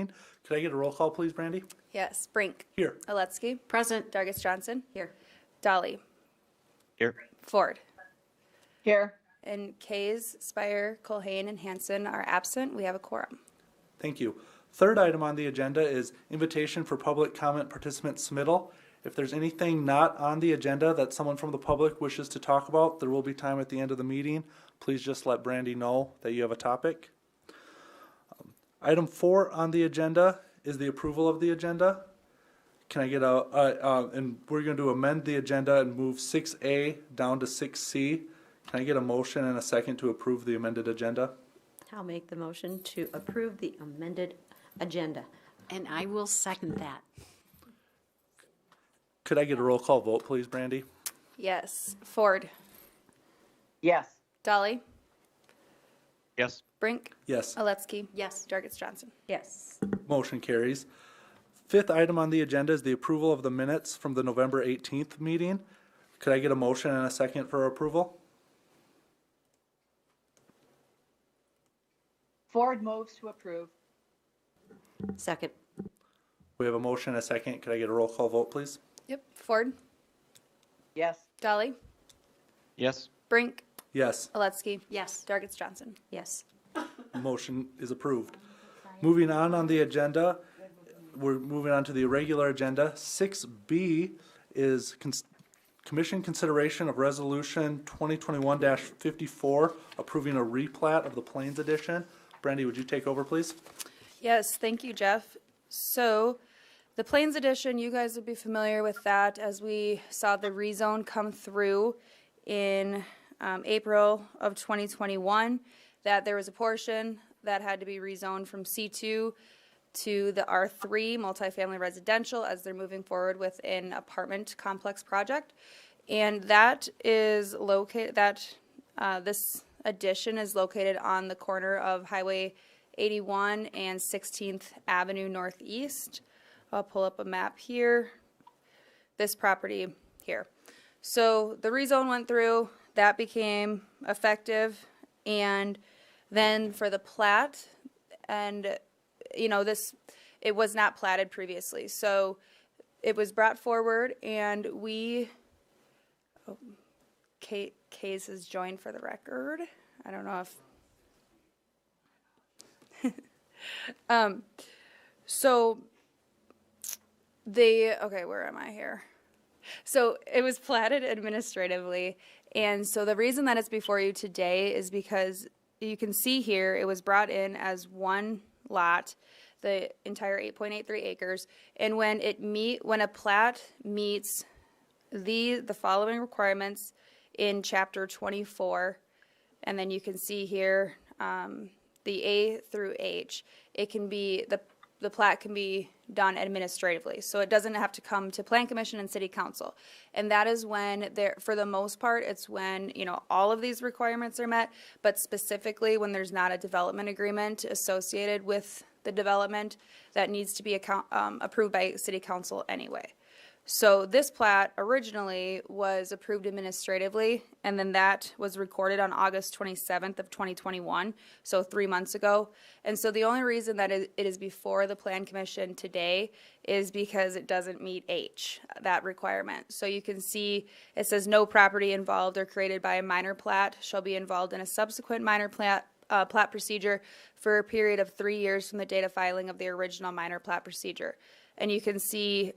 Could I get a roll call, please, Brandy? Yes. Brink. Here. Aletsky. Present. Dargis Johnson. Here. Dolly. Here. Ford. Here. And Kays, Spire, Culhane, and Hanson are absent. We have a quorum. Thank you. Third item on the agenda is invitation for public comment participant submittal. If there's anything not on the agenda that someone from the public wishes to talk about, there will be time at the end of the meeting. Please just let Brandy know that you have a topic. Item 4 on the agenda is the approval of the agenda. Can I get and we're going to amend the agenda and move 6A down to 6C. Can I get a motion and a second to approve the amended agenda? I'll make the motion to approve the amended agenda. And I will second that. Could I get a roll call vote, please, Brandy? Yes. Ford. Yes. Dolly. Yes. Brink. Yes. Aletsky. Yes. Dargis Johnson. Yes. Motion carries. Fifth item on the agenda is the approval of the minutes from the November 18th meeting. Could I get a motion and a second for approval? Ford moves to approve. Second. We have a motion and a second. Could I get a roll call vote, please? Yep. Ford. Yes. Dolly. Yes. Brink. Yes. Aletsky. Yes. Dargis Johnson. Yes. Motion is approved. Moving on the agenda, we're moving on to the irregular agenda. 6B is Commission consideration of Resolution 2021-54 approving a replat of the Plains Edition. Brandy, would you take over, please? Yes. Thank you, Jeff. So the Plains Edition, you guys would be familiar with that as we saw the rezone come through in April of 2021, that there was a portion that had to be rezoned from C2 to the R3 multifamily residential as they're moving forward with an apartment complex project. And that is located, this addition is located on the corner of Highway 81 and 16th Avenue Northeast. I'll pull up a map here. This property here. So the rezone went through, that became effective, and then for the plat, and you know, it was not platted previously, so it was brought forward, and we, Case has joined for the record. I don't know if so okay, where am I here? So it was platted administratively, and so the reason that it's before you today is because you can see here it was brought in as one lot, the entire 8.83 acres, and when a plat meets the following requirements in Chapter 24, and then you can see here the A through H, it can be the plat can be done administratively, so it doesn't have to come to Plan Commission and City Council. And that is when for the most part, it's when, you know, all of these requirements are met, but specifically when there's not a development agreement associated with the development that needs to be approved by City Council anyway. So this plat originally was approved administratively, and then that was recorded on August 27th of 2021, so 3 months ago. And so the only reason that it is before the Plan Commission today is because it doesn't meet H, that requirement. So you can see it says no property involved or created by a minor plat shall be involved in a subsequent minor plat procedure for a period of 3 years from the date of filing of the original minor plat procedure. And you can see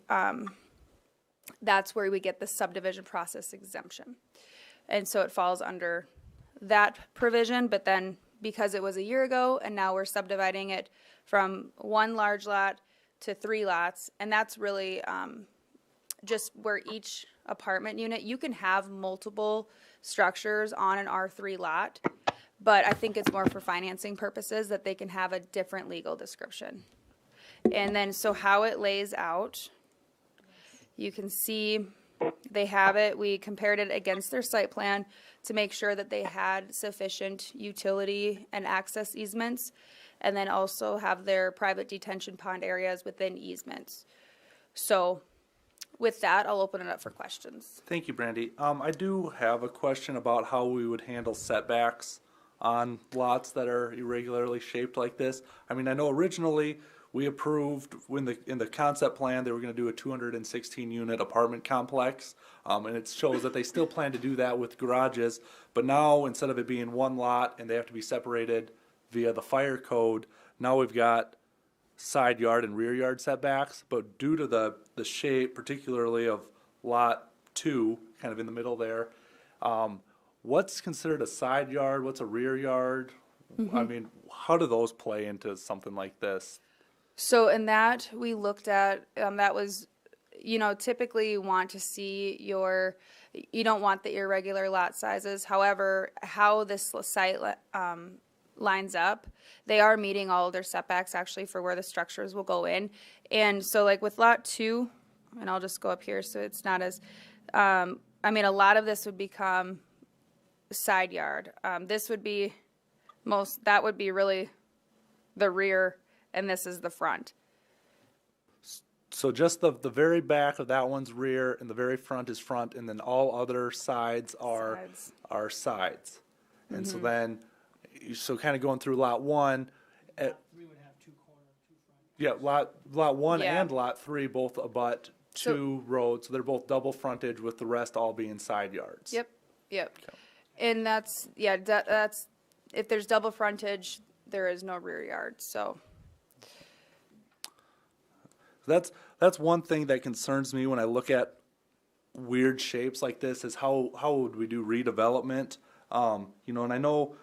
that's where we get the subdivision process exemption. And so it falls under that provision, but then because it was a year ago and now we're subdividing it from one large lot to 3 lots, and that's really just where each apartment unit, you can have multiple structures on an R3 lot, but I think it's more for financing purposes that they can have a different legal description. And then so how it lays out, you can see they have it. We compared it against their site plan to make sure that they had sufficient utility and access easements, and then also have their private detention pond areas within easements. So with that, I'll open it up for questions. Thank you, Brandy. I do have a question about how we would handle setbacks on lots that are irregularly shaped like this. I mean, I know originally we approved in the concept plan, they were gonna do a 216 unit apartment complex. And it shows that they still plan to do that with garages, but now instead of it being one lot and they have to be separated via the fire code, now we've got side yard and rear yard setbacks. But due to the shape, particularly of lot 2, kind of in the middle there, what's considered a side yard? What's a rear yard? I mean, how do those play into something like this? So in that, we looked at, that was, typically you want to see you don't want the irregular lot sizes. However, how this site lines up, they are meeting all of their setbacks actually for where the structures will go in. And so like with lot 2, and I'll just go up here so it's not as, a lot of this would become side yard. This would be that would be really the rear, and this is the front. So just the very back of that one's rear, and the very front is front, and then all other sides are sides. And so then, kind of going through lot 1. Lot 3 would have 2 corners, 2 front. Yeah, lot 1 Yeah. and lot 3 both abut 2 roads, so they're both double frontage with the rest all being side yards. Yep. And that's if there's double frontage, there is no rear yard. So That's one thing that concerns me when I look at weird shapes like this is how would we do redevelopment? And I know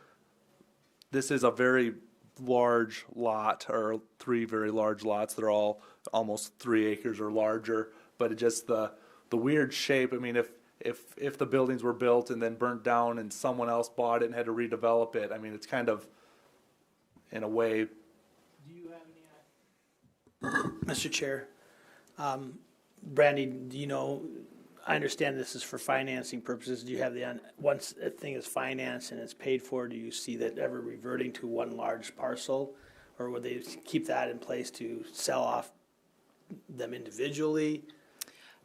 this is a very large lot, or 3 very large lots. They're all almost 3 acres or larger, but it just the weird shape. I mean, if the buildings were built and then burnt down and someone else bought it and had to redevelop it, I mean, it's kind of, in a way. Do you have any? Mr. Chair, Brandy, do you know, I understand this is for financing purposes. Do you have once a thing is financed and it's paid for, do you see that ever reverting to one large parcel? Or would they keep that in place to sell off them individually?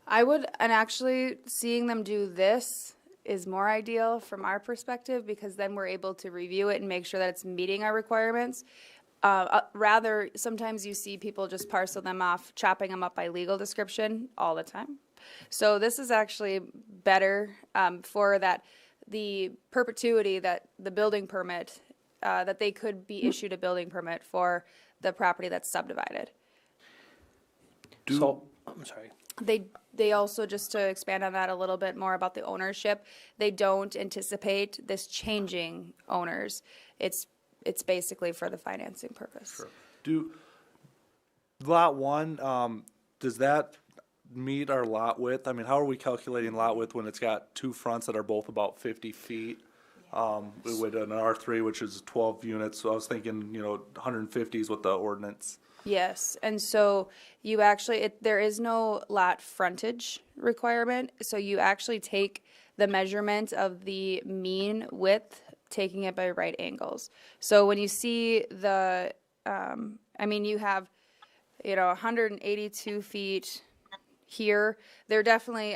I would, and actually seeing them do this is more ideal from our perspective, because then we're able to review it and make sure that it's meeting our requirements. Rather, sometimes you see people just parcel them off, chopping them up by legal description all the time. So this is actually better for that, the perpetuity that the building permit, that they could be issued a building permit for the property that's subdivided. I'm sorry. They also, just to expand on that a little bit more about the ownership, they don't anticipate this changing owners. It's basically for the financing purpose. Sure. Do lot 1, does that meet our lot width? I mean, how are we calculating lot width when it's got 2 fronts that are both about 50 feet? With an R3, which is 12 units, so I was thinking, 150 is what the ordinance. Yes, and so you actually, there is no lot frontage requirement, so you actually take the measurement of the mean width, taking it by right angles. So when you see the, you have, 182 feet here, they're definitely,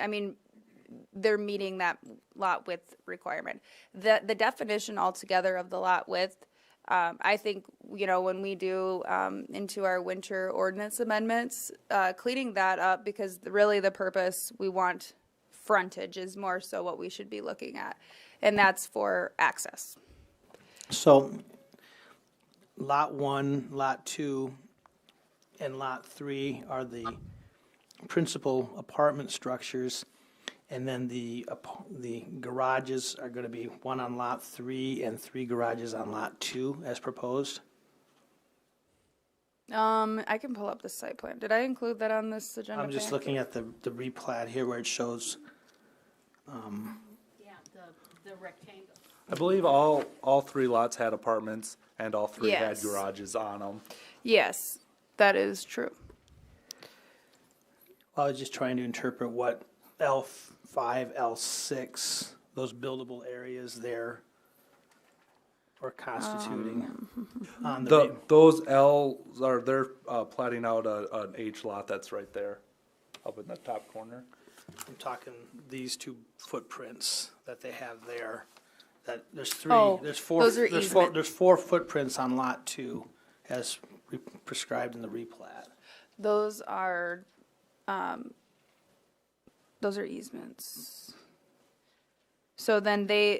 they're meeting that lot width requirement. The definition altogether of the lot width, I think, when we do into our winter ordinance amendments, cleaning that up, because really the purpose, we want frontage is more so what we should be looking at, and that's for access. So lot 1, lot 2, and lot 3 are the principal apartment structures. And then the garages are going to be 1 on lot 3 and 3 garages on lot 2 as proposed. I can pull up the site plan. Did I include that on this agenda? I'm just looking at the replat here where it shows. Yeah, the rectangle. I believe all 3 lots had apartments, and all 3 had Yes. garages on them. Yes, that is true. I was just trying to interpret what L5, L6, those buildable areas there are constituting. On the Those L's are, they're platting out an H lot that's right there, up in the top corner. I'm talking these 2 footprints that they have there. That there's 3, Oh, there's 4, those are there's easement. 4 footprints on lot 2 as prescribed in the replat? Those are easements. So then they're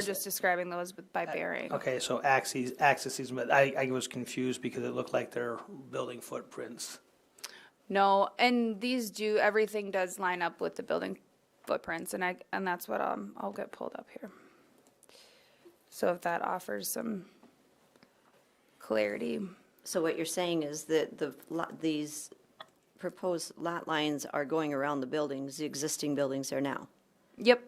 just describing those by bearing. Okay, so access easement, I was confused because it looked like they're building footprints. No, and everything does line up with the building footprints, and that's what I'll get pulled up here. So if that offers some clarity. So what you're saying is that these proposed lot lines are going around the existing buildings there now? Yep.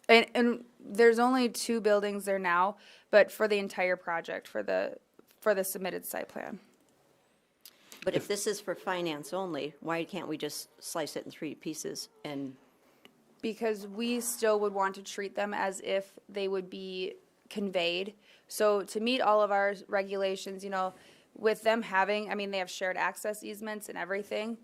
And there's only 2 buildings there now, but for the entire project, for the submitted site plan. But if this is for finance only, why can't we just slice it in 3 pieces and? Because we still would want to treat them as if they would be conveyed. So to meet all of our regulations, with them they have shared access easements and everything.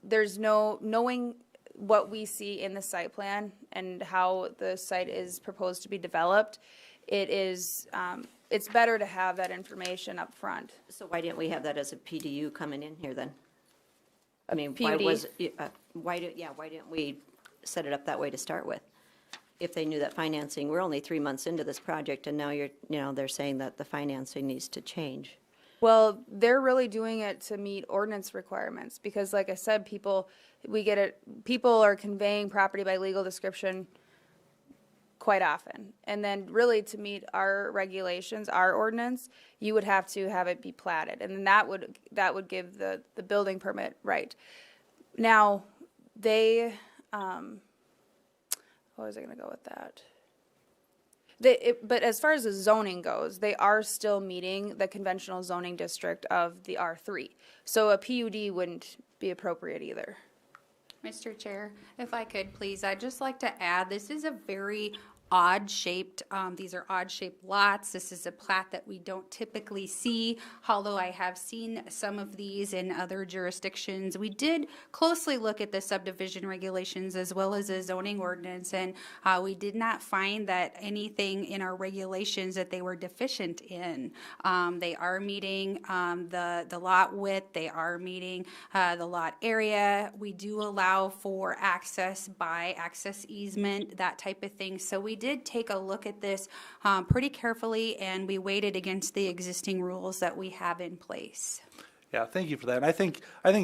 There's knowing what we see in the site plan and how the site is proposed to be developed, it's better to have that information up front. So why didn't we have that as a PDU coming in here then? I mean, PUD. why didn't we set it up that way to start with? If they knew that financing, we're only 3 months into this project and now they're saying that the financing needs to change. Well, they're really doing it to meet ordinance requirements because, like I said, people are conveying property by legal description quite often. And then really to meet our regulations, our ordinance, you would have to have it be platted. And then that would give the building permit right. Now, how was I going to go with that? But as far as the zoning goes, they are still meeting the conventional zoning district of the R3. So a PUD wouldn't be appropriate either. Mr. Chair, if I could please, I'd just like to add, this is a very odd-shaped, these are odd-shaped lots. This is a plat that we don't typically see, although I have seen some of these in other jurisdictions. We did closely look at the subdivision regulations as well as the zoning ordinance, and we did not find that anything in our regulations that they were deficient in. They are meeting the lot width, they are meeting the lot area. We do allow for access by access easement, that type of thing. So we did take a look at this pretty carefully, and we weighed it against the existing rules that we have in place. Yeah, thank you for that. And I think,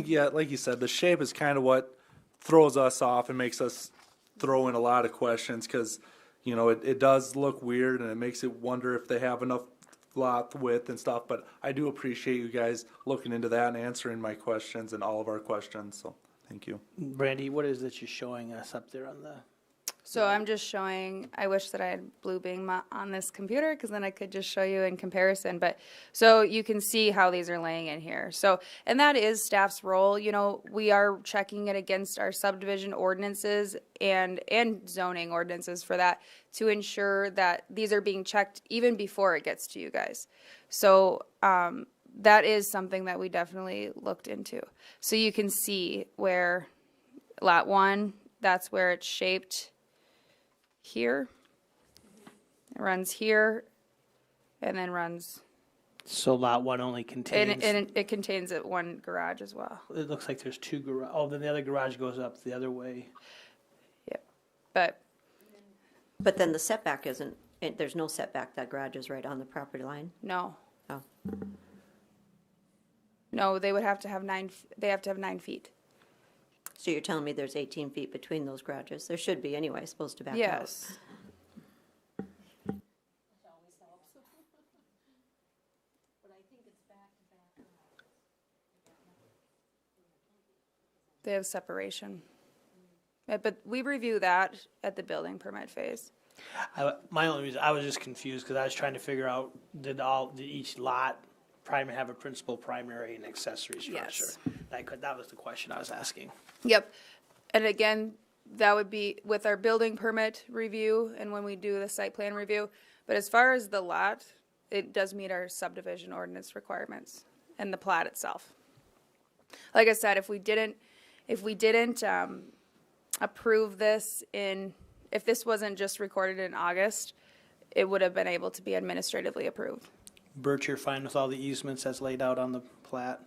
yeah, like you said, the shape is kind of what throws us off and makes us throw in a lot of questions because, it does look weird and it makes it wonder if they have enough lot width and stuff. But I do appreciate you guys looking into that and answering my questions and all of our questions. So thank you. Brandy, what is that you're showing us up there on the? So I'm just showing, I wish that I had Blue Bing on this computer because then I could just show you in comparison. But so you can see how these are laying in here. So, and that is staff's role. We are checking it against our subdivision ordinances and zoning ordinances for that to ensure that these are being checked even before it gets to you guys. So that is something that we definitely looked into. So you can see where lot 1, that's where it's shaped. Here, it runs here, and then runs. So lot 1 only contains. And it contains one garage as well. It looks like there's 2 garage. Oh, then the other garage goes up the other way. Yep, But then the setback isn't. There's no setback. That garage is right on the property line. no. Oh. No, they would have to have 9. They have to have 9 feet. So you're telling me there's 18 feet between those garages? There should be anyway, supposed to back out. Yes. They have separation. But we review that at the building permit phase. My only reason, I was just confused because I was trying to figure out, did each lot have a principal, primary, and accessory structure? Yes. That was the question I was asking. Yep. And again, that would be with our building permit review and when we do the site plan review. But as far as the lot, it does meet our subdivision ordinance requirements and the plat itself. Like I said, if we didn't approve this if this wasn't just recorded in August, it would have been able to be administratively approved. Bert, you're fine with all the easements as laid out on the plat?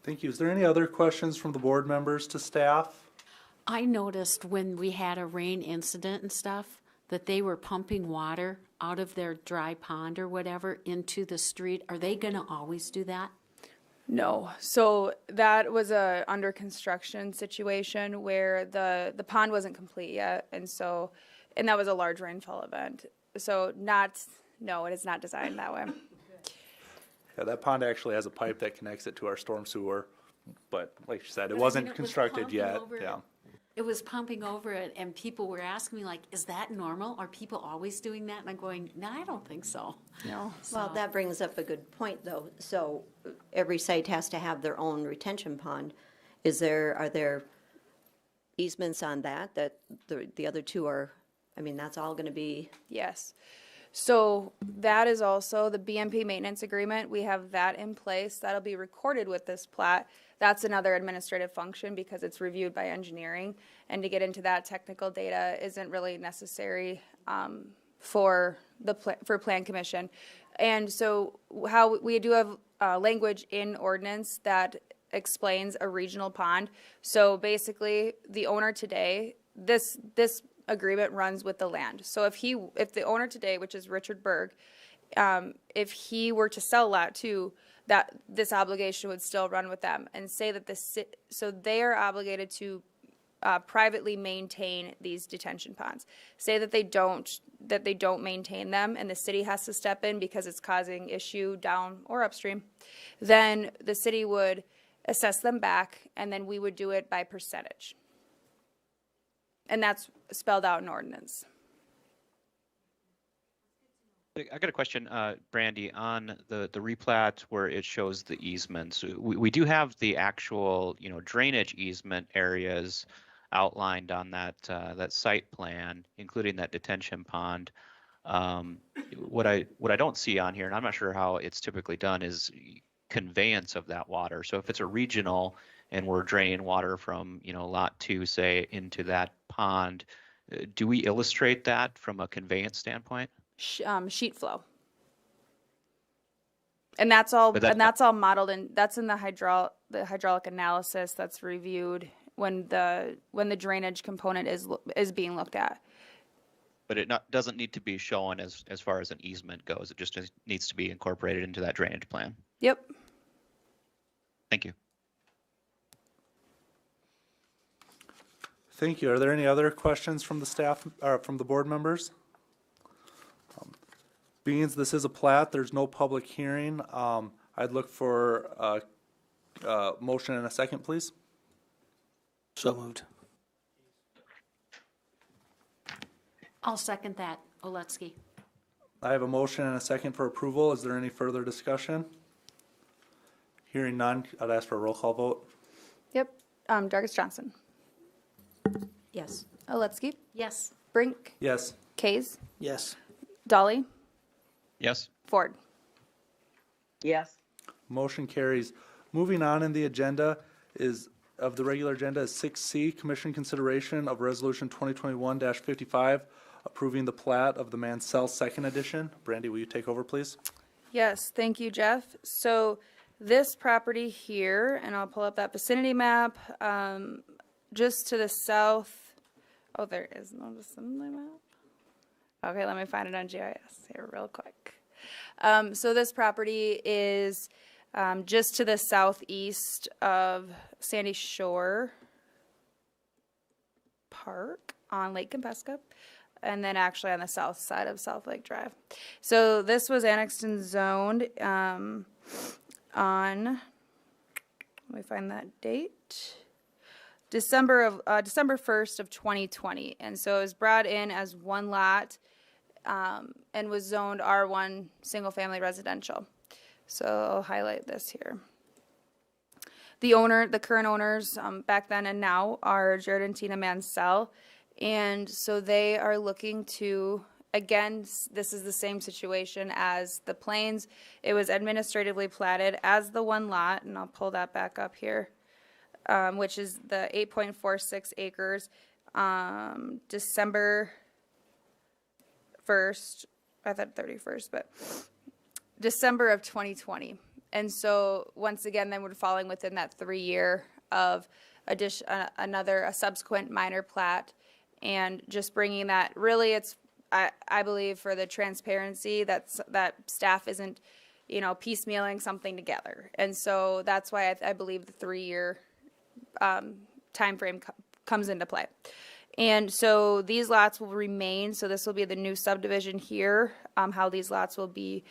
Thank you. Is there any other questions from the board members to staff? I noticed when we had a rain incident and stuff, that they were pumping water out of their dry pond or whatever into the street. Are they gonna always do that? No. So that was a under construction situation where the pond wasn't complete yet, and that was a large rainfall event. So no, it is not designed that way. Yeah, that pond actually has a pipe that connects it to our storm sewer, but like you said, it But I wasn't mean, it was constructed pumping yet. over it. Yeah. It was pumping over it, and people were asking me like, is that normal? Are people always doing that? And I'm going, no, I don't think so. No. Well, that brings up a good point, though. So every site has to have their own retention pond. Are there easements on that the other two are, I mean, that's all going to be, Yes. So that is also the BMP maintenance agreement. We have that in place. That'll be recorded with this plat. That's another administrative function because it's reviewed by engineering. And to get into that technical data isn't really necessary for Plan Commission. And so how we do have language in ordinance that explains a regional pond. So basically, the owner today, this agreement runs with the land. So if the owner today, which is Richard Berg, if he were to sell Lot 2, that this obligation would still run with them, and say that so they are obligated to privately maintain these detention ponds. Say that they don't maintain them, and the city has to step in because it's causing issue down or upstream. Then the city would assess them back, and then we would do it by percentage. And that's spelled out in ordinance. I got a question, Brandy, on the replat where it shows the easements. We do have the actual, drainage easement areas outlined on that site plan, including that detention pond. What I don't see on here, and I'm not sure how it's typically done, is conveyance of that water. So if it's a regional and we're draining water from, Lot 2, say, into that pond, do we illustrate that from a conveyance standpoint? Sheet flow. And that's all. Modeled in. That's in the hydraulic analysis that's reviewed when the drainage component is being looked at. But it doesn't need to be shown as far as an easement goes. It just needs to be incorporated into that drainage plan. Yep. Thank you. Thank you. Are there any other questions from the staff or from the board members? Being this is a plat, there's no public hearing. I'd look for a motion and a second, please. So moved. I'll second that, Oletsky. I have a motion and a second for approval. Is there any further discussion? Hearing none, I'd ask for a roll call vote. Yep. Dargis Johnson. yes. Oletsky. Yes. Brink. Yes. Kays. Yes. Dolly. Yes. Ford. Yes. Motion carries. Moving on in the agenda of the regular agenda is 6C, Commission consideration of Resolution 2021-55, approving the plat of the Mansell Second Edition. Brandy, will you take over, please? Yes, thank you, Jeff. So this property here, and I'll pull up that vicinity map, just to the south. Oh, there is no vicinity map. Okay, let me find it on GIS here real quick. So this property is just to the southeast of Sandy Shore Park on Lake Kempesca, and then actually on the south side of South Lake Drive. So this was annexed and zoned on, let me find that date, December 1st of 2020. And so it was brought in as one lot and was zoned R1 single family residential. So I'll highlight this here. The current owners back then and now are Jared and Tina Mansell. And so they are looking to, again, this is the same situation as the Plains. It was administratively platted as the one lot, and I'll pull that back up here, which is the 8.46 acres, December 1st I thought 31st, but December of 2020. And so once again, then we're falling within that 3-year of a subsequent minor plat, and just bringing that, really it's, I believe for the transparency that staff isn't, piecemealing something together. And so that's why I believe the 3-year time frame comes into play. And so these lots will remain, so this will be the new subdivision here, how these lots will be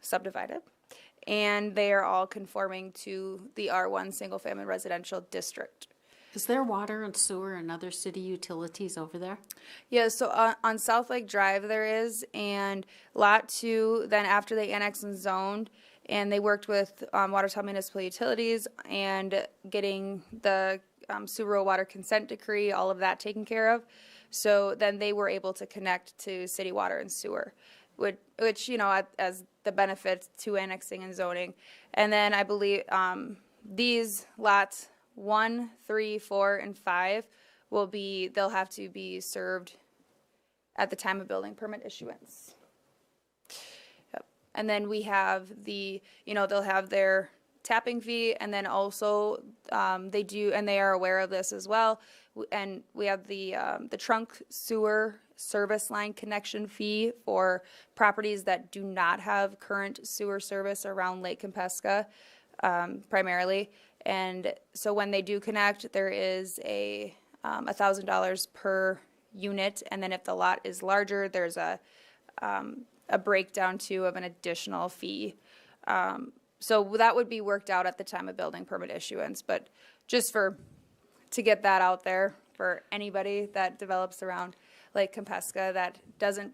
subdivided. And they are all conforming to the R1 single family residential district. Is there water and sewer and other city utilities over there? Yeah, so on South Lake Drive there is, and Lot 2, then after they annexed and zoned, and they worked with Watertown Municipal Utilities and getting the sewer water consent decree, all of that taken care of. So then they were able to connect to city water and sewer, which as the benefits to annexing and zoning. And then I believe these lots 1, 3, 4, and 5 they'll have to be served at the time of building permit issuance. Yep. And then we have they'll have their tapping fee, and then also they do, and they are aware of this as well. And we have the trunk sewer service line connection fee for properties that do not have current sewer service around Lake Compesca, primarily. And so when they do connect, there is a $1,000 per unit, and then if the lot is larger, there's a breakdown too of an additional fee. So that would be worked out at the time of building permit issuance, but just to get that out there for anybody that develops around Lake Compesca that doesn't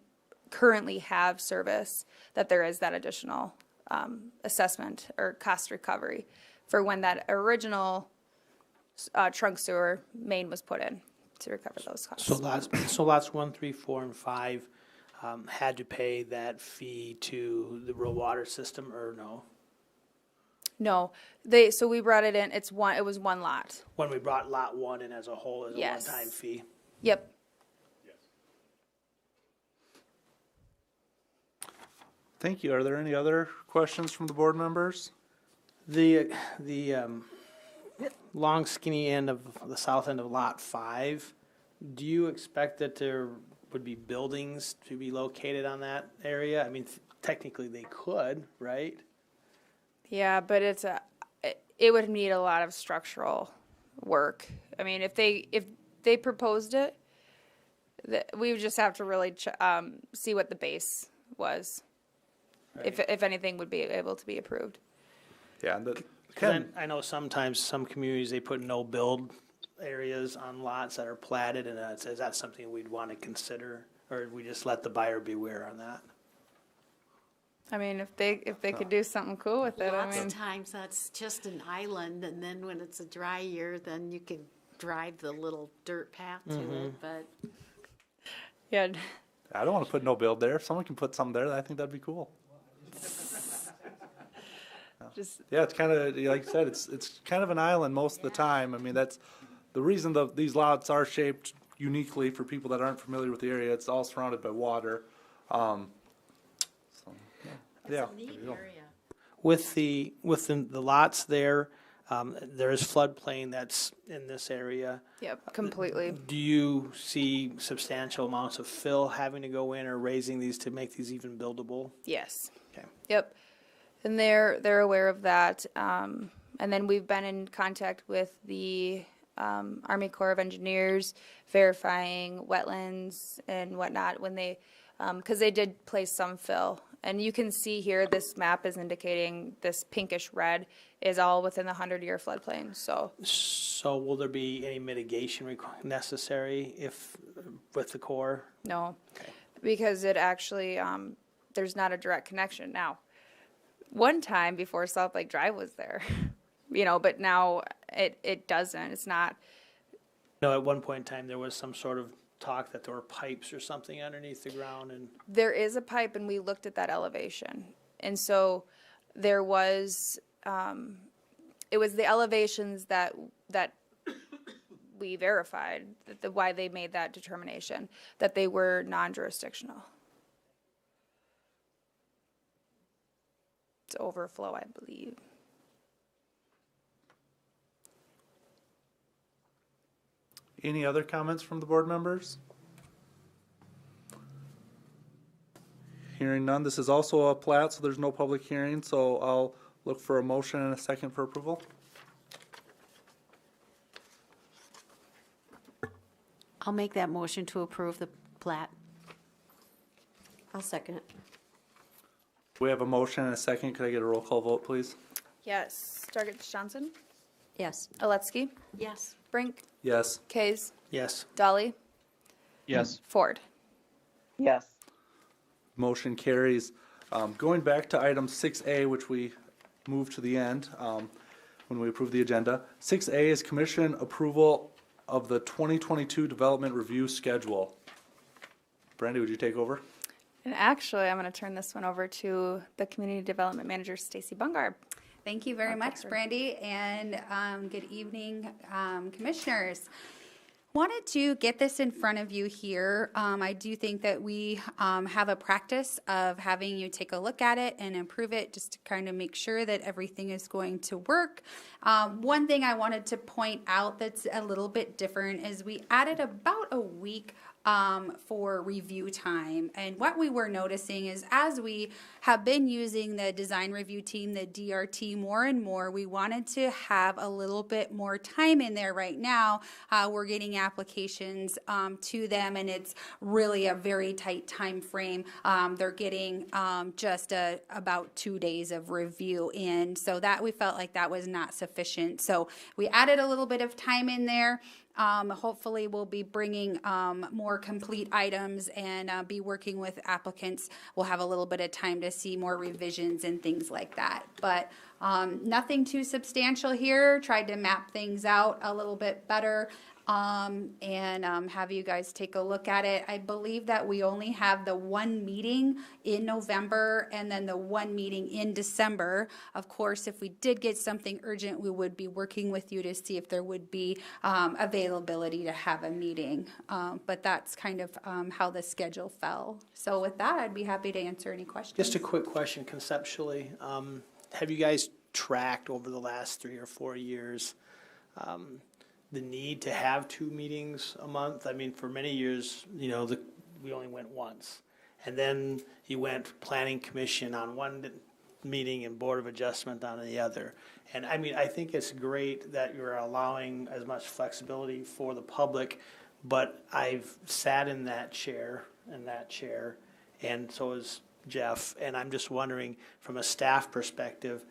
currently have service, that there is that additional assessment or cost recovery for when that original trunk sewer main was put in to recover those costs. So lots 1, 3, 4, and 5 had to pay that fee to the rural water system, or no? No, so we brought it in. It was one lot. When we brought lot 1 in as a whole as a Yes. one-time fee? Yep. Thank you. Are there any other questions from the board members? The long skinny end of the south end of lot 5, do you expect that there would be buildings to be located on that area? I mean, technically they could, right? Yeah, but it would need a lot of structural work. I mean, if they proposed it, we would just have to really see what the base was, right. If anything would be able to be approved. Yeah, I know sometimes some communities, they put no build areas on lots that are platted, and is that something we'd want to consider, or we just let the buyer beware on that? I mean, if they could do something cool with it, Lots of times that's just an island, and then when it's a dry year, then you can drive the little dirt path to it, but. Yeah. I don't want to put no build there. If someone can put something there, I think that'd be cool. Yeah, it's kind of, like you said, it's kind of an island most of the time. I mean, that's the reason these lots are shaped uniquely for people that aren't familiar with the area. It's all surrounded by water. Yeah. It's a neat area. With the lots there, there is floodplain that's in this area. Yep, completely. Do you see substantial amounts of fill having to go in or raising these to make these even buildable? Yes. Okay. Yep. And they're aware of that. And then we've been in contact with the Army Corps of Engineers, verifying wetlands and whatnot when they, because they did place some fill. And you can see here, this map is indicating this pinkish red is all within the 100-year floodplain. So will there be any mitigation necessary with the Corps? No, Okay. because it actually, there's not a direct connection. Now, one time before South Lake Drive was there, but now it doesn't. It's not. No, at one point in time, there was some sort of talk that there were pipes or something underneath the ground, and There is a pipe, and we looked at that elevation. And so there was, it was the elevations that we verified why they made that determination, that they were non-jurisdictional. It's overflow, I believe. Any other comments from the board members? Hearing none, this is also a plat, so there's no public hearing, so I'll look for a motion and a second for approval. I'll make that motion to approve the plat. I'll second it. We have a motion and a second. Could I get a roll call vote, please? Yes. Stargett Johnson? Yes. Aletsky? Yes. Brink? Yes. Kays? Yes. Dolly? Yes. Ford? Yes. Motion carries. Going back to item 6A, which we moved to the end when we approved the agenda. 6A is commission approval of the 2022 development review schedule. Brandy, would you take over? And actually, I'm going to turn this one over to the Community Development Manager, Stacy Bungar. Thank you very much, sir. Brandy, and good evening, commissioners. Wanted to get this in front of you here. I do think that we have a practice of having you take a look at it and improve it just to kind of make sure that everything is going to work. One thing I wanted to point out that's a little bit different is we added about a week for review time. And what we were noticing is as we have been using the design review team, the DRT, more and more, we wanted to have a little bit more time in there right now. We're getting applications to them, and it's really a very tight time frame. They're getting just about 2 days of review in, so that we felt like that was not sufficient. So we added a little bit of time in there. Hopefully we'll be bringing more complete items and be working with applicants. We'll have a little bit of time to see more revisions and things like that. But nothing too substantial here. Tried to map things out a little bit better and have you guys take a look at it. I believe that we only have the one meeting in November and then the one meeting in December. Of course, if we did get something urgent, we would be working with you to see if there would be availability to have a meeting. But that's kind of how the schedule fell. So with that, I'd be happy to answer any questions. Just a quick question conceptually. Have you guys tracked over the last 3 or 4 years the need to have 2 meetings a month? I mean, for many years, we only went once. And then you went planning commission on one meeting and board of adjustment on the other. And I mean, I think it's great that you're allowing as much flexibility for the public, but I've sat in that chair, and so has Jeff, and I'm just wondering, from a staff perspective,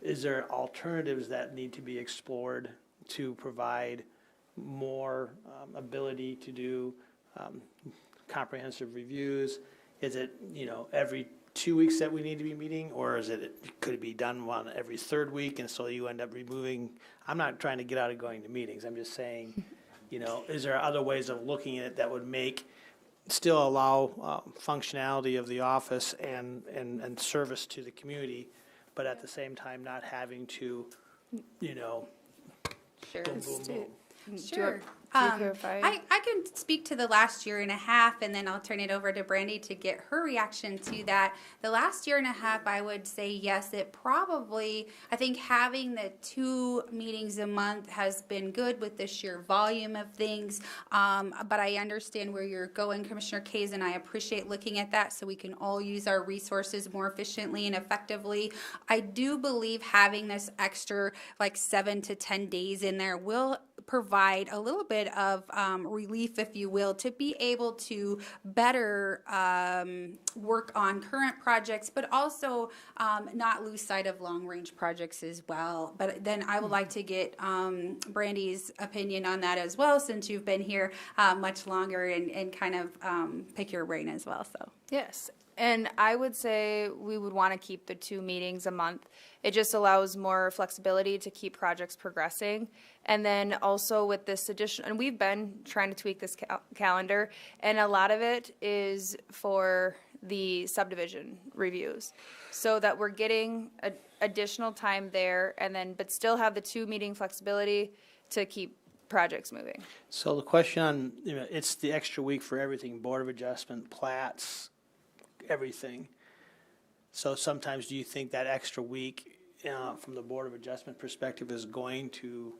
is there alternatives that need to be explored to provide more ability to do comprehensive reviews? Is it, every 2 weeks that we need to be meeting, or could it be done one every 3rd week, and so you end up removing? I'm not trying to get out of going to meetings. I'm just saying, is there other ways of looking at it that would still allow functionality of the office and service to the community, but at the same time not having to, Sure. boom, boom, boom. Sure. Do you clarify? I can speak to the last year and a half, and then I'll turn it over to Brandy to get her reaction to that. The last year and a half, I would say yes, I think having the 2 meetings a month has been good with the sheer volume of things, but I understand where you're going, Commissioner Kays, and I appreciate looking at that so we can all use our resources more efficiently and effectively. I do believe having this extra 7 to 10 days in there will provide a little bit of relief, if you will, to be able to better work on current projects, but also not lose sight of long-range projects as well. But then I would like to get Brandy's opinion on that as well, since you've been here much longer, and kind of pick your brain as well. So Yes, and I would say we would want to keep the 2 meetings a month. It just allows more flexibility to keep projects progressing. And then also with this addition, and we've been trying to tweak this calendar, and a lot of it is for the subdivision reviews, so that we're getting additional time there, and then but still have the 2 meeting flexibility to keep projects moving. So the question on, it's the extra week for everything, Board of Adjustment, plats, everything. So sometimes do you think that extra week, from the Board of Adjustment perspective, is going to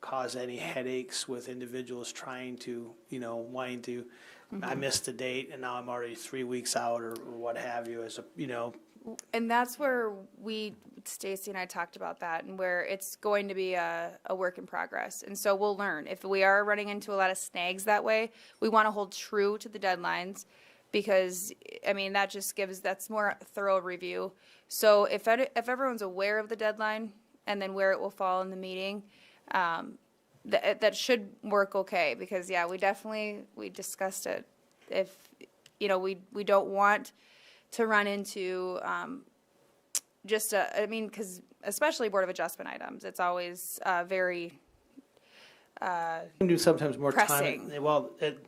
cause any headaches with individuals trying to, wanting to, I missed the date and now I'm already 3 weeks out or what have you, And that's where Stacy and I talked about that, and where it's going to be a work in progress. And so we'll learn. If we are running into a lot of snags that way, we want to hold true to the deadlines, because, that's more thorough review. So if everyone's aware of the deadline and then where it will fall in the meeting, that should work okay, because, we discussed it. If, we don't want to run into because especially Board of Adjustment items, it's always very can do sometimes more pressing. time. Well, it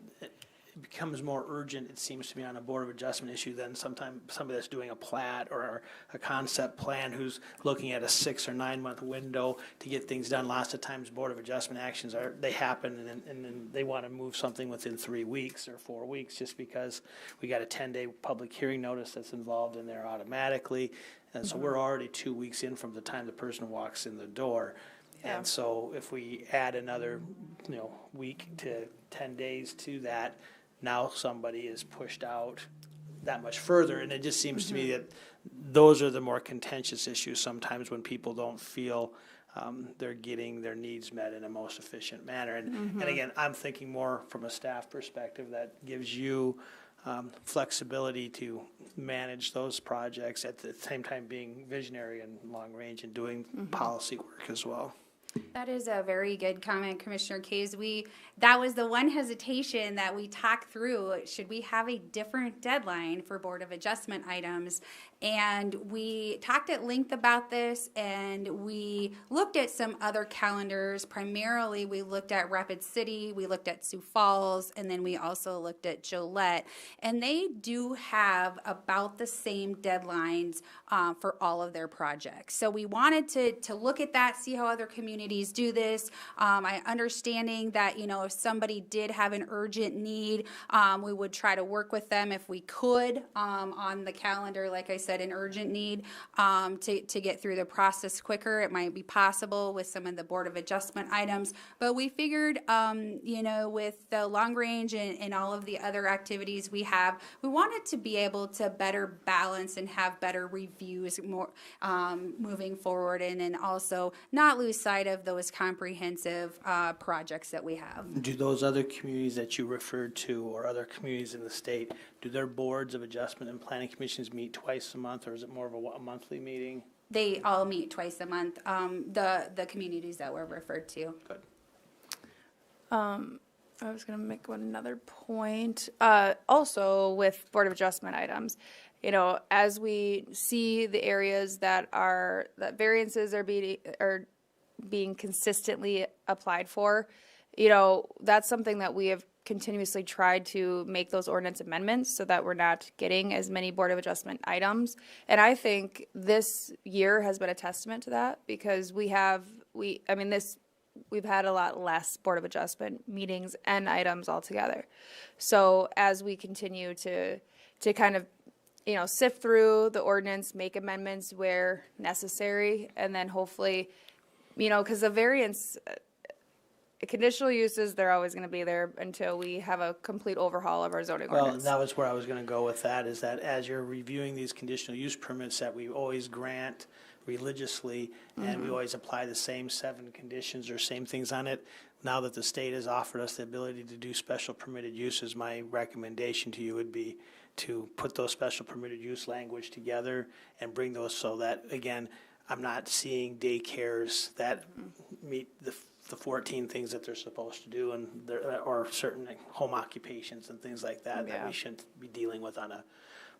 becomes more urgent, it seems to me, on a Board of Adjustment issue than sometimes somebody that's doing a plat or a concept plan who's looking at a 6 or 9 month window to get things done. Lots of times Board of Adjustment actions they happen and then they want to move something within 3 weeks or 4 weeks just because we got a 10-day public hearing notice that's involved in there automatically. And so we're already 2 weeks in from the time the person walks in the door. Yeah. And so if we add another, week to 10 days to that, now somebody is pushed out that much further. And it just seems to me that those are the more contentious issues sometimes, when people don't feel they're getting their needs met in a most efficient manner. And again, I'm thinking more from a staff perspective that gives you flexibility to manage those projects at the same time being visionary and long range and doing policy work as well. That is a very good comment, Commissioner Kays. That was the one hesitation that we talked through. Should we have a different deadline for Board of Adjustment items? And we talked at length about this, and we looked at some other calendars. Primarily, we looked at Rapid City, we looked at Sioux Falls, and then we also looked at Gillette. And they do have about the same deadlines for all of their projects. So we wanted to look at that, see how other communities do this. I understanding that, if somebody did have an urgent need, we would try to work with them if we could on the calendar, like I said, an urgent need to get through the process quicker. It might be possible with some of the Board of Adjustment items, but we figured, with the long range and all of the other activities we have, we wanted to be able to better balance and have better reviews more moving forward, and then also not lose sight of those comprehensive projects that we have. Do those other communities that you referred to, or other communities in the state, do their boards of adjustment and planning commissions meet twice a month, or is it more of a monthly meeting? They all meet twice a month, the communities that were referred to. Good. I was going to make another point. Also, with Board of Adjustment items, as we see the areas that variances are being consistently applied for, that's something that we have continuously tried to make those ordinance amendments so that we're not getting as many Board of Adjustment items. And I think this year has been a testament to that, because we've had a lot less Board of Adjustment meetings and items altogether. So as we continue to kind of, sift through the ordinance, make amendments where necessary, and then hopefully, because the variance, conditional uses, they're always going to be there until we have a complete overhaul of our zoning ordinance. Well, that was where I was going to go with that, is that as you're reviewing these conditional use permits that we always grant religiously, and we always apply the same 7 conditions or same things on it. Now that the state has offered us the ability to do special permitted uses, my recommendation to you would be to put those special permitted use language together and bring those, so that, again, I'm not seeing daycares that meet the 14 things that they're supposed to do, and or certain home occupations and things like that that we shouldn't be dealing with on a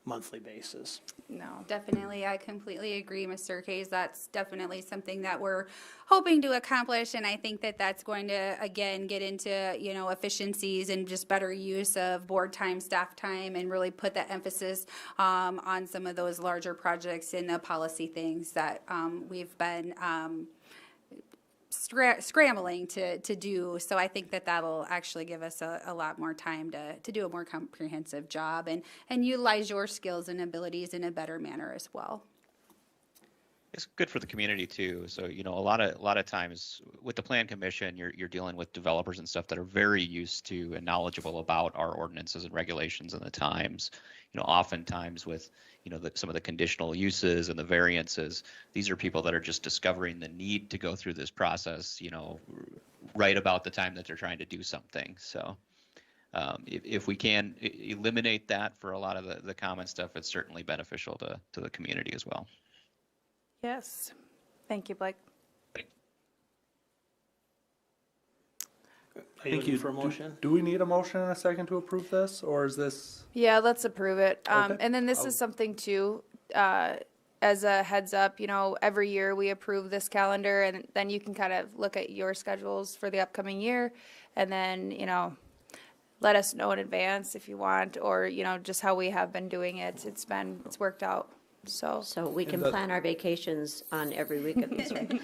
monthly basis. No. Definitely, I completely agree, Mr. Kays. That's definitely something that we're hoping to accomplish, and I think that that's going to, again, get into, efficiencies and just better use of board time, staff time, and really put that emphasis on some of those larger projects and the policy things that we've been scrambling to do. So I think that that'll actually give us a lot more time to do a more comprehensive job and utilize your skills and abilities in a better manner as well. It's good for the community too. So, a lot of times with the Plan Commission, you're dealing with developers and stuff that are very used to and knowledgeable about our ordinances and regulations and the times. Oftentimes with, some of the conditional uses and the variances, these are people that are just discovering the need to go through this process, right about the time that they're trying to do something. So if we can eliminate that for a lot of the common stuff, it's certainly beneficial to the community as well. Yes. Thank you, Blake. Are you looking for a motion? Do we need a motion and a second to approve this, or is this? Yeah, let's approve it. Okay. And then this is something too, as a heads up, every year we approve this calendar, and then you can kind of look at your schedules for the upcoming year, and then, let us know in advance if you want, or, just how we have been doing it. It's worked out. So we can plan our vacations on every week of this, right?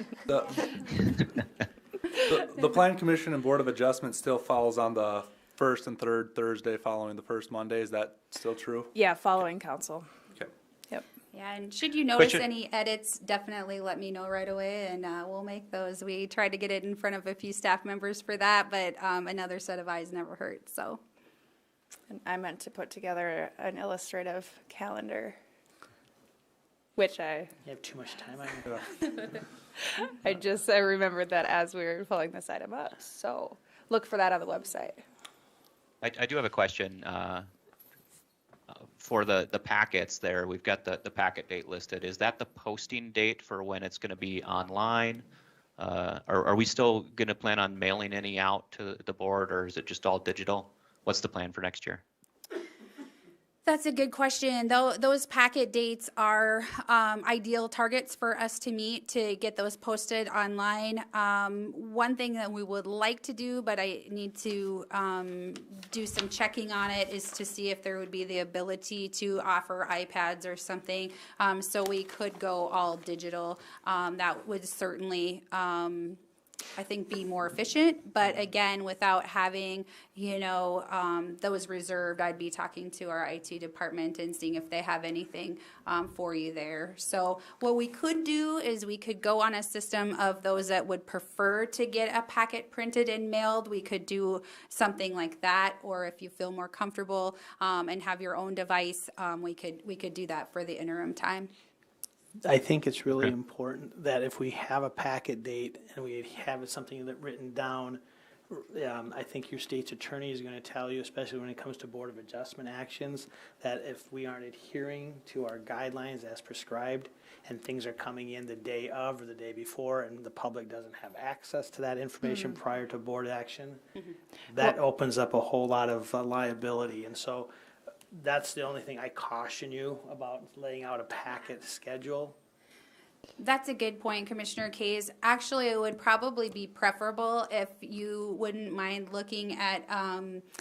The Plan Commission and Board of Adjustment still falls on the first and third Thursday following the first Monday. Is that still true? yeah, following council. Okay. Yep. Yeah, and should you notice Question. any edits, definitely let me know right away, and we'll make those. We tried to get it in front of a few staff members for that, but another set of eyes never hurt, so. And I meant to put together an illustrative calendar, which I You have too much time on you. I remembered that as we were pulling this item up. So look for that on the website. I do have a question for the packets there. We've got the packet date listed. Is that the posting date for when it's going to be online? Are we still going to plan on mailing any out to the board, or is it just all digital? What's the plan for next year? That's a good question. Those packet dates are ideal targets for us to meet to get those posted online. One thing that we would like to do, but I need to do some checking on it, is to see if there would be the ability to offer iPads or something, so we could go all digital. That would certainly I think be more efficient, but again, without having, those reserved, I'd be talking to our IT department and seeing if they have anything for you there. So what we could do is we could go on a system of those that would prefer to get a packet printed and mailed. We could do something like that, or if you feel more comfortable and have your own device, we could do that for the interim time. I think it's really important that if we have a packet date and we have something that written down, I think your state's attorney is going to tell you, especially when it comes to Board of Adjustment actions, that if we aren't adhering to our guidelines as prescribed and things are coming in the day of or the day before and the public doesn't have access to that information prior to board action, that opens up a whole lot of liability. And so that's the only thing I caution you about laying out a packet schedule. That's a good point, Commissioner Kays. Actually, it would probably be preferable if you wouldn't mind looking at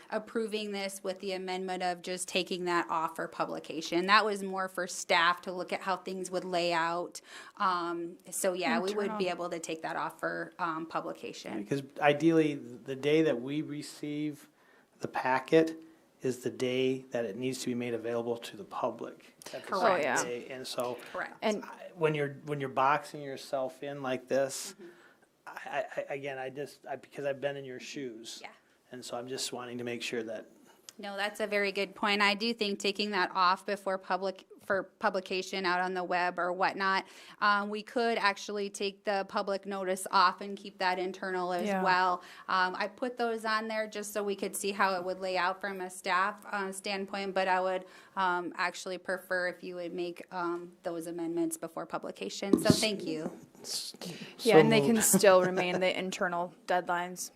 approving this with the amendment of just taking that off for publication. That was more for staff to look at how things would lay out. So yeah, we would be able to take that off for publication. Because ideally, the day that we receive the packet is the day that it needs to be made available to the public. Correct. Oh, yeah. And so Correct. And when you're boxing yourself in like this, because I've been in your shoes. Yeah. And so I'm just wanting to make sure that. No, that's a very good point. I do think taking that off before publication out on the web or whatnot, we could actually take the public notice off and keep that internal as well. I put those on there just so we could see how it would lay out from a staff standpoint, but I would actually prefer if you would make those amendments before publication. So thank you. yeah, and they can still remain the internal deadlines.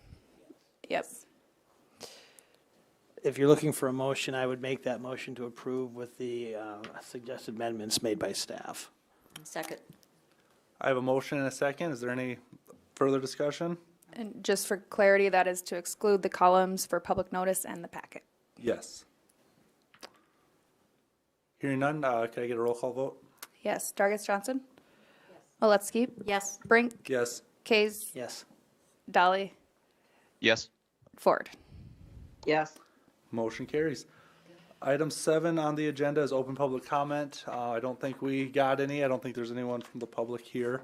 Yep. If you're looking for a motion, I would make that motion to approve with the suggested amendments made by staff. Second. I have a motion and a second. Is there any further discussion? And just for clarity, that is to exclude the columns for public notice and the packet. Yes. Hearing none, can I get a roll call vote? Yes. Dargis Johnson? Yes. Oleski? Yes. Brink? Yes. Kays, Yes. Dolly, Yes. Ford. Yes. Motion carries. Item 7 on the agenda is open public comment. I don't think we got any. I don't think there's anyone from the public here.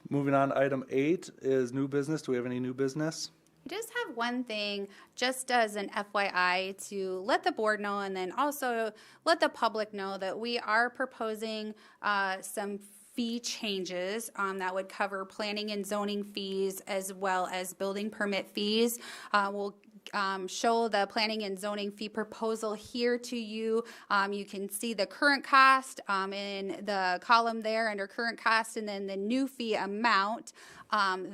Moving on, item 8 is new business. Do we have any new business? I just have one thing, just as an FYI, to let the board know and then also let the public know that we are proposing some fee changes that would cover planning and zoning fees as well as building permit fees. We'll show the planning and zoning fee proposal here to you. You can see the current cost in the column there under current cost, and then the new fee amount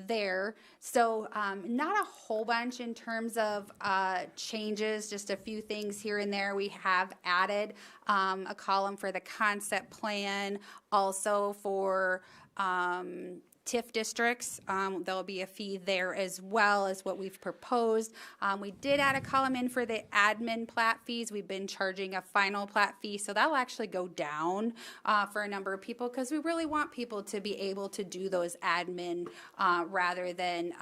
there. So not a whole bunch in terms of changes, just a few things here and there. We have added a column for the concept plan, also for TIF districts. There'll be a fee there as well as what we've proposed. We did add a column in for the admin plat fees. We've been charging a final plat fee, so that'll actually go down for a number of people because we really want people to be able to do those admin rather than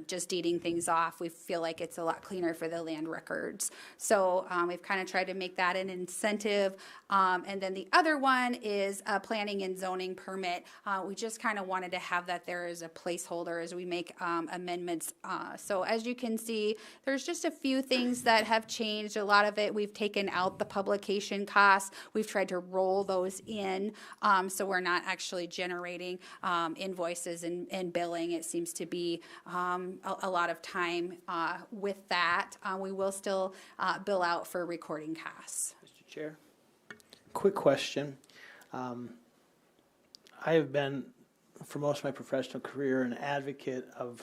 just deeding things off. We feel like it's a lot cleaner for the land records. So we've kind of tried to make that an incentive. And then the other one is a planning and zoning permit. We just kind of wanted to have that there as a placeholder as we make amendments. So as you can see, there's just a few things that have changed. A lot of it, we've taken out the publication costs. We've tried to roll those in so we're not actually generating invoices and billing. It seems to be a lot of time with that. We will still bill out for recording costs. Mr. Chair, quick question. I have been, for most of my professional career, an advocate of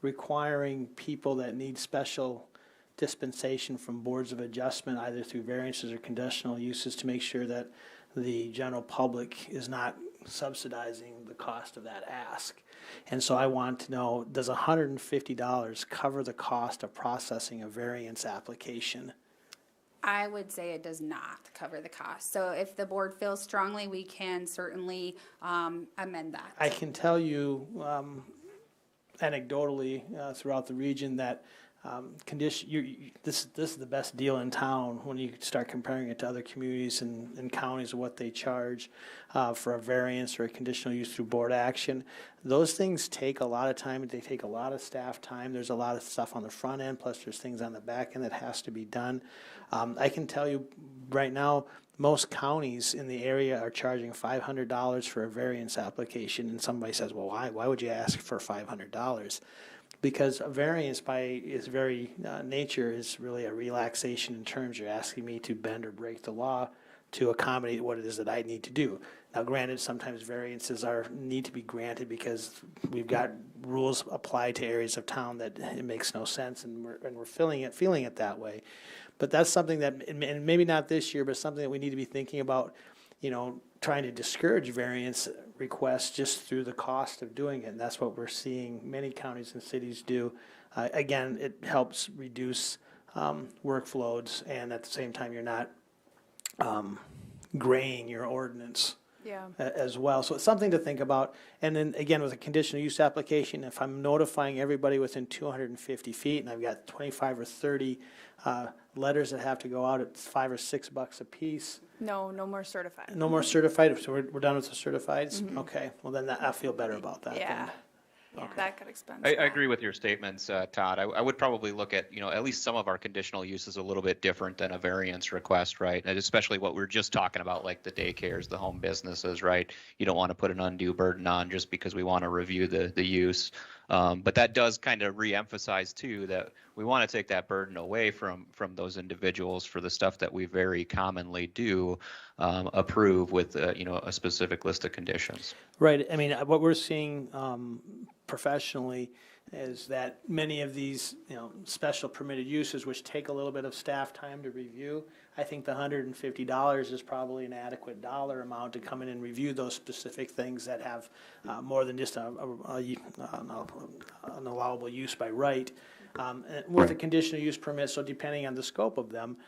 requiring people that need special dispensation from boards of adjustment, either through variances or conditional uses, to make sure that the general public is not subsidizing the cost of that ask. And so I want to know, does $150 cover the cost of processing a variance application? I would say it does not cover the cost. So if the board feels strongly, we can certainly amend that. I can tell you anecdotally throughout the region that this is the best deal in town when you start comparing it to other communities and counties of what they charge for a variance or a conditional use through board action. Those things take a lot of time. They take a lot of staff time. There's a lot of stuff on the front end, plus there's things on the back end that has to be done. I can tell you right now, most counties in the area are charging $500 for a variance application, and somebody says, well, why would you ask for $500? Because a variance by its very nature is really a relaxation in terms. You're asking me to bend or break the law to accommodate what it is that I need to do. Now, granted, sometimes variances need to be granted because we've got rules applied to areas of town that it makes no sense, and we're feeling it that way. But that's something that, and maybe not this year, but something that we need to be thinking about, trying to discourage variance requests just through the cost of doing it. And that's what we're seeing many counties and cities do. Again, it helps reduce workloads, and at the same time, you're not graying your ordinance as well. So it's something to think about. And then again, with a conditional use application, if I'm notifying everybody within 250 feet and I've got 25 or 30 letters that have to go out at $5 or $6 a piece. No more certified. No more certified, so we're done with the certifieds? Mm-hmm. Okay, well then I feel better about that. Yeah. Then. Yeah, that got expensive. I agree with your statements, Todd. I would probably look at, at least some of our conditional uses a little bit different than a variance request, right? And especially what we're just talking about, like the daycares, the home businesses, right? You don't want to put an undue burden on just because we want to review the use. But that does kind of reemphasize too that we want to take that burden away from those individuals for the stuff that we very commonly do approve with a specific list of conditions. Right. I mean, what we're seeing professionally is that many of these special permitted uses, which take a little bit of staff time to review, I think the $150 is probably an adequate dollar amount to come in and review those specific things that have more than just an allowable use by right. With a conditional use permit, so depending on the scope of them,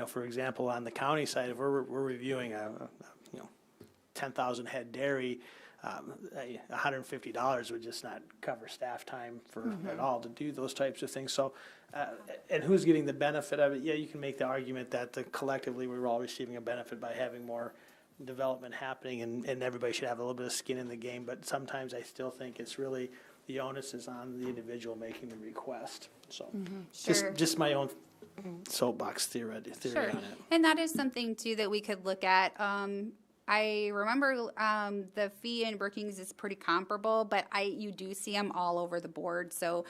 for example, on the county side, if we're reviewing a 10,000 head dairy, $150 would just not cover staff time for at all to do those types of things. So, and who's getting the benefit of it? Yeah, you can make the argument that collectively we're all receiving a benefit by having more development happening, and everybody should have a little bit of skin in the game. But sometimes I still think it's really the onus is on the individual making the request. So, Sure. just my own soapbox theory Sure. on it. And that is something too that we could look at. I remember the fee in Brookings is pretty comparable, but you do see them all over the board. So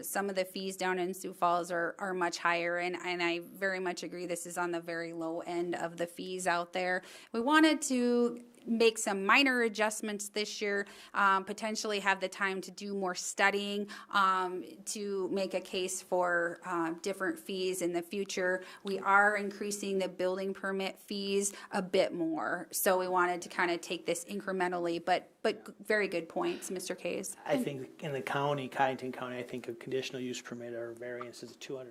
some of the fees down in Sioux Falls are much higher, and I very much agree this is on the very low end of the fees out there. We wanted to make some minor adjustments this year, potentially have the time to do more studying, to make a case for different fees in the future. We are increasing the building permit fees a bit more, so we wanted to kind of take this incrementally, but very good points, Mr. Kays. I think in the county, Cottington County, I think a conditional use permit or variance is $250,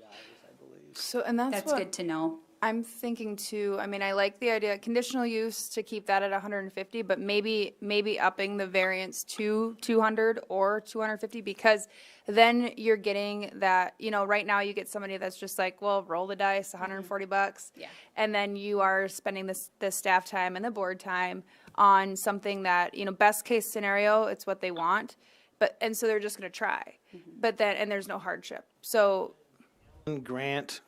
I believe. So, and that's what good to know. I'm thinking too. I mean, I like the idea conditional use to keep that at 150, but maybe upping the variance to 200 or 250, because then you're getting that, right now you get somebody that's just like, well, roll the dice, $140. Yeah. And then you are spending the staff time and the board time on something that, best case scenario, it's what they want. And so they're just going to try. But then, and there's no hardship. So Grant,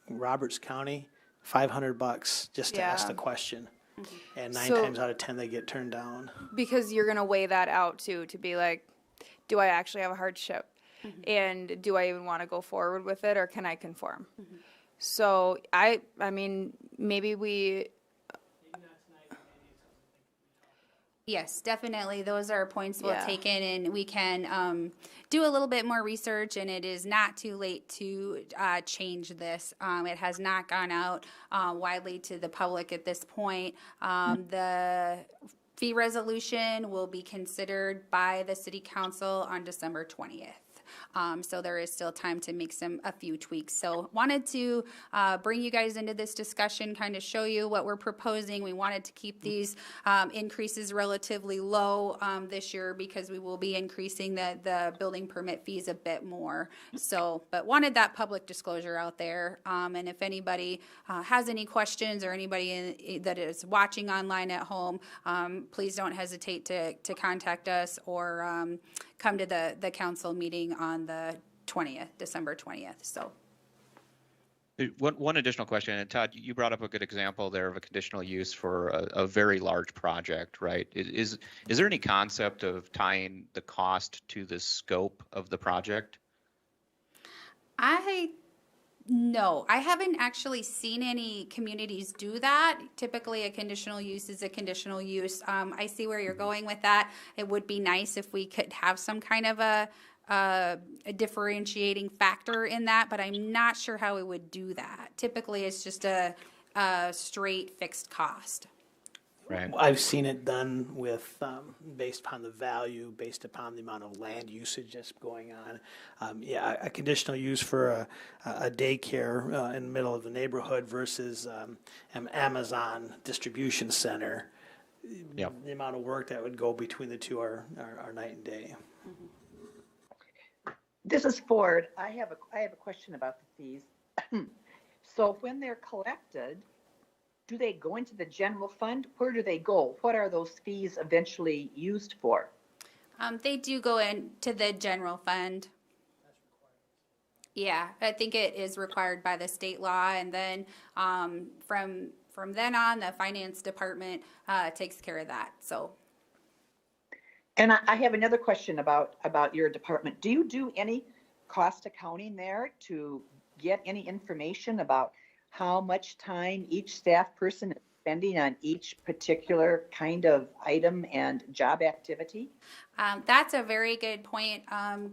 Roberts County, $500 just to ask Yeah. the question. And 9 So- times out of 10 they get turned down. because you're going to weigh that out too, to be like, do I actually have a hardship? And do I even want to go forward with it, or can I conform? So I mean, maybe we, Yes, definitely. Those are points we'll Yeah. take in, and we can do a little bit more research, and it is not too late to change this. It has not gone out widely to the public at this point. The fee resolution will be considered by the city council on December 20th. So there is still time to make a few tweaks. So wanted to bring you guys into this discussion, kind of show you what we're proposing. We wanted to keep these increases relatively low this year because we will be increasing the building permit fees a bit more. So, but wanted that public disclosure out there. And if anybody has any questions, or anybody that is watching online at home, please don't hesitate to contact us, or come to the council meeting on the 20th, December 20th. So One additional question, and Todd, you brought up a good example there of a conditional use for a very large project, right? Is there any concept of tying the cost to the scope of the project? No, I haven't actually seen any communities do that. Typically, a conditional use is a conditional use. I see where you're going with that. It would be nice if we could have some kind of a differentiating factor in that, but I'm not sure how we would do that. Typically, it's just a straight fixed cost. Right. I've seen it done with, based upon the value, based upon the amount of land usage that's going on. A conditional use for a daycare in the middle of the neighborhood versus an Amazon distribution center. Yep. The amount of work that would go between the two are night and day. This is Ford. I have a question about the fees. So when they're collected, do they go into the general fund? Where do they go? What are those fees eventually used for? They do go into the general fund. Yeah, I think it is required by the state law, and then from then on, the finance department takes care of that. So. And I have another question about your department. Do you do any cost accounting there to get any information about how much time each staff person is spending on each particular kind of item and job activity? That's a very good point,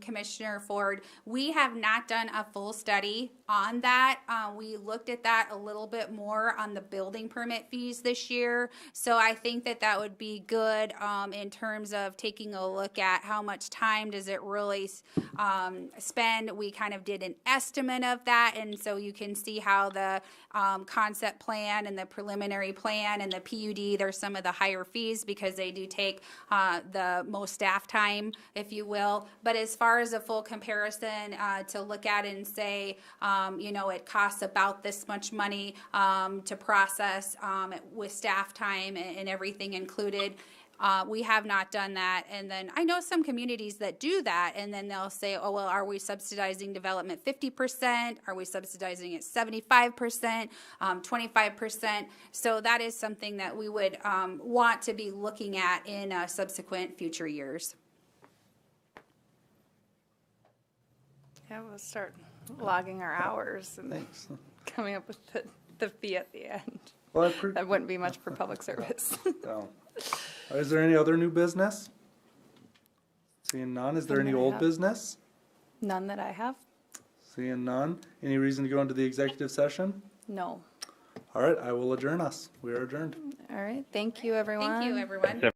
Commissioner Ford. We have not done a full study on that. We looked at that a little bit more on the building permit fees this year. So I think that that would be good in terms of taking a look at how much time does it really spend. We kind of did an estimate of that, and so you can see how the concept plan and the preliminary plan and the PUD, there's some of the higher fees because they do take the most staff time, if you will. But as far as a full comparison to look at and say, it costs about this much money to process with staff time and everything included. We have not done that. And then I know some communities that do that, and then they'll say, oh, well, are we subsidizing development 50%? Are we subsidizing it 75%, 25%? So that is something that we would want to be looking at in subsequent future years. Yeah, we'll start logging our hours and then coming up with the fee at the end. Well, That wouldn't be much for public service. no. Is there any other new business? Seeing none, is there None any that I old have. business? None that I have? Seeing none, any reason to go into the executive session? No. All right, I will adjourn us. We are adjourned. All right. Thank you, everyone. Thank you, everyone.